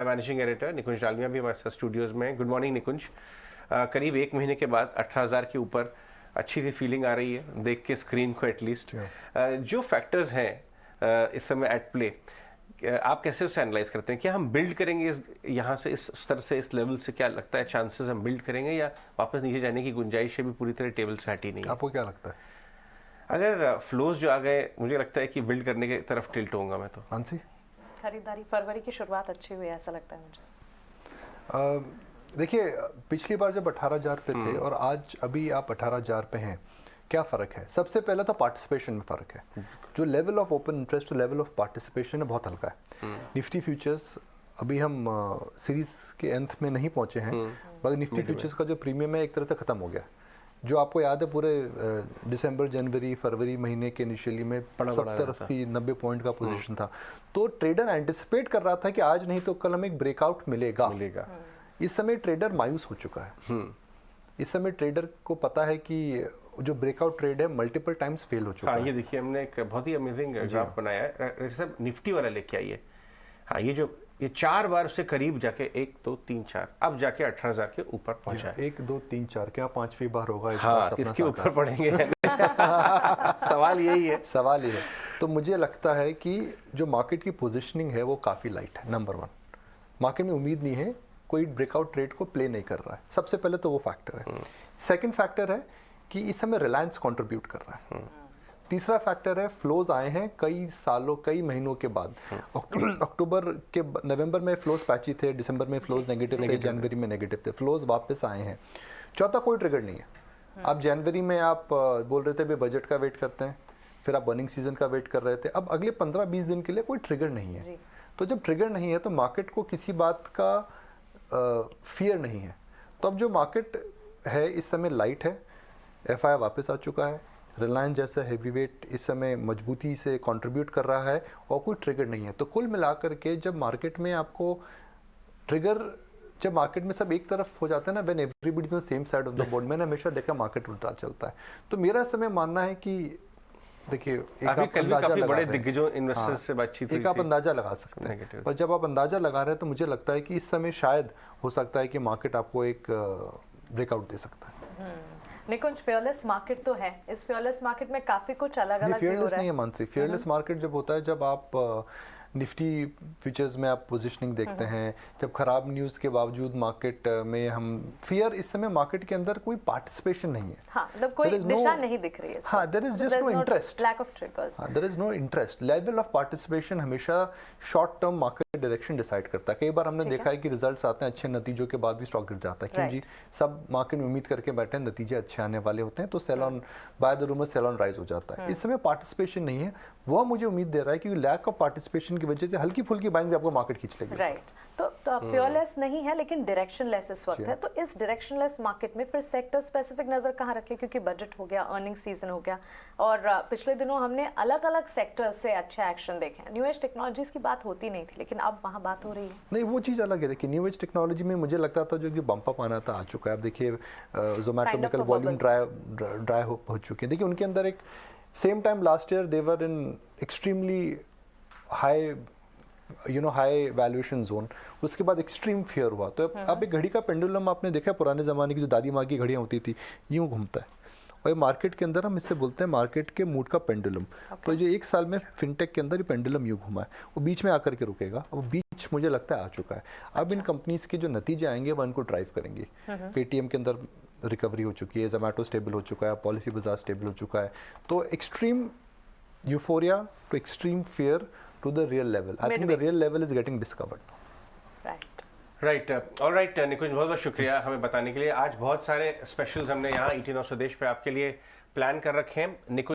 Managing editor निकुंज डालमिया भी हमारे साथ स्टूडियोज में। गुड मॉर्निंग निकुंज। करीब एक महीने के बाद 18,000 के ऊपर अच्छी सी फीलिंग आ रही है देख के स्क्रीन को एटलीस्ट। जो फैक्टर्स हैं इस समय एट प्ले, आप कैसे उसे एनालाइज करते हैं? क्या हम बिल्ड करेंगे यहाँ से, इस स्तर से, इस लेवल से? क्या लगता है चांसेस हम बिल्ड करेंगे या वापस नीचे जाने की गुंजाइश है भी पूरी तरह टेबल से हटी नहीं है? आपको क्या लगता है? अगर फ्लोज जो आ गए, मुझे लगता है कि बिल्ड करने की तरफ टिल्ट होऊंगा मैं तो। मानसी, खरीदारी फरवरी की शुरुआत अच्छी हुई है ऐसा लगता है मुझे। देखिए, पिछली बार जब 18,000 पे थे और आज अभी आप 18,000 पे हैं, क्या फ़र्क है? सबसे पहला तो पार्टिसिपेशन में फ़र्क है। जो लेवल ऑफ ओपन इंटरेस्ट तो लेवल ऑफ पार्टिसिपेशन है बहुत हल्का है। निफ्टी फ्यूचर्स अभी हम सीरीज़ के अंत में नहीं पहुंचे हैं, मगर निफ्टी फ्यूचर्स का जो प्रीमियम है एक तरह से ख़त्म हो गया। जो आपको याद है पूरे दिसंबर, जनवरी, फरवरी महीने के इनिशियली में 70, 80, 90 पॉइंट का पोजीशन था। तो ट्रेडर एंटिसिपेट कर रहा था कि आज नहीं तो कल हमें एक ब्रेकआउट मिलेगा। इस समय ट्रेडर मायूस हो चुका है। इस समय ट्रेडर को पता है कि जो ब्रेकआउट ट्रेड है मल्टीपल टाइम्स फेल हो चुका है। ये देखिए, हमने एक बहुत ही अमेजिंग ग्राफ बनाया है, सब निफ्टी वाला लेके आइए। हाँ, ये 4 बार उससे करीब जाके 1, 2, 3, 4 अब जाके 18,000 के ऊपर पहुंचा है। 1, 2, 3, 4 क्या 5वीं बार होगा? हाँ, किसके ऊपर पड़ेंगे? सवाल यही है। सवाल ये है। तो मुझे लगता है कि जो मार्केट की पोजीशनिंग है वो काफ़ी लाइट है। नंबर 1, मार्केट में उम्मीद नहीं है, कोई ब्रेकआउट ट्रेड को प्ले नहीं कर रहा है। सबसे पहले तो वो फैक्टर है। सेकंड फैक्टर है कि इस समय रिलायंस कंट्रीब्यूट कर रहा है। तीसरा फैक्टर है फ्लोज आए हैं कई सालों, कई महीनों के बाद। अक्टूबर के नवंबर में फ्लोज पैची थे, दिसंबर में फ्लोज नेगेटिव थे, जनवरी में नेगेटिव थे। फ्लोज वापस आए हैं। चौथा, कोई ट्रिगर नहीं है। आप जनवरी में आप बोल रहे थे भाई बजट का वेट करते हैं, फिर आप अर्निंग सीजन का वेट कर रहे थे। अब अगले 15-20 दिन के लिए कोई ट्रिगर नहीं है। तो जब ट्रिगर नहीं है तो मार्केट को किसी बात का फियर नहीं है। तो अब जो मार्केट है इस समय लाइट है। एफआई वापस आ चुका है। रिलायंस जैसा हैवीवेट इस समय मजबूती से कंट्रीब्यूट कर रहा है और कोई ट्रिगर नहीं है। तो कुल मिलाकर के जब मार्केट में आपको ट्रिगर, जब मार्केट में सब एक तरफ हो जाता है ना, when everybody is on same side of the board, मैंने हमेशा देखा मार्केट उल्टा चलता है। तो मेरा समय मानना है कि देखिए, काफी बड़े दिग्गजों इन्वेस्टर्स से बातचीत हुई, एक आप अंदाजा लगा सकते हैं। पर जब आप अंदाजा लगा रहे हैं तो मुझे लगता है कि इस समय शायद हो सकता है कि मार्केट आपको एक ब्रेकआउट दे सकता है। निकुंज, फेयरलेस मार्केट तो है, इस फेयरलेस मार्केट में काफी कुछ अलग अलग फेयरलेस नहीं है मानसी। फेयरलेस मार्केट जब होता है जब आप निफ्टी फ्यूचर्स में आप पोजीशनिंग देखते हैं, जब खराब न्यूज़ के बावजूद मार्केट में हम फियर, इस समय मार्केट के अंदर कोई पार्टिसिपेशन नहीं है। हाँ, मतलब कोई दिशा नहीं दिख रही है। हाँ, there is just no interest, lack of triggers. There is no interest. Level of participation हमेशा short term market direction decide करता है। कई बार हमने देखा है कि रिजल्ट्स आते हैं अच्छे, नतीजों के बाद भी स्टॉक गिर जाता है। क्यों जी? सब मार्केट में उम्मीद करके बैठे हैं नतीजे अच्छे आने वाले होते हैं, तो sell on, by the rumour sell on rise हो जाता है। इस समय पार्टिसिपेशन नहीं है। वह मुझे उम्मीद दे रहा है कि लैक ऑफ पार्टिसिपेशन की वजह से हल्की फुल्की बाइंग भी आपको मार्केट खींच लेगी। राइट। तो फेयरलेस नहीं है लेकिन डायरेक्शनलेस इस वक्त है। तो इस डायरेक्शनलेस मार्केट में फिर सेक्टर स्पेसिफिक नजर कहाँ रखें? क्योंकि बजट हो गया, अर्निंग सीजन हो गया, और पिछले दिनों हमने अलग अलग सेक्टर से अच्छे एक्शन देखे। न्यू एज टेक्नोलॉजीज की बात होती नहीं थी, लेकिन अब वहाँ बात हो रही है। नहीं, वो चीज़ अलग है। देखिए, न्यू एज टेक्नोलॉजी में मुझे लगता था जो कि बम्प अप आना था, आ चुका है। अब देखिए, जोमेटो में कल वॉल्यूम ड्राई हो चुके हैं। देखिए, उनके अंदर एक same time last year they were in extremely high high valuation zone. उसके बाद एक्सट्रीम फियर हुआ। तो अब एक घड़ी का पेंडुलम आपने देखा, पुराने ज़माने की जो दादी माँ की घड़ियाँ होती थी, यूँ घूमता है। और ये मार्केट के अंदर हम इससे बोलते हैं मार्केट के मूड का पेंडुलम। तो जो 1 साल में फिनटेक के अंदर ये पेंडुलम यूँ घुमा है, वो बीच में आकर के रुकेगा। वो बीच मुझे लगता है आ चुका है। अब इन कंपनीज के जो नतीजे आएंगे वो इनको ड्राइव करेंगे। पेटीएम के अंदर रिकवरी हो चुकी है, जोमेटो स्टेबल हो चुका है, पॉलिसी बाजार स्टेबल हो चुका है। तो extreme euphoria to extreme fear to the real level. I think the real level is getting discovered. Right. All right, निकुंज, बहुत बहुत शुक्रिया हमें बताने के लिए। आज बहुत सारे स्पेशल्स हमने यहाँ ET9 स्वदेश पे आपके लिए प्लान कर रखे हैं। निकुंज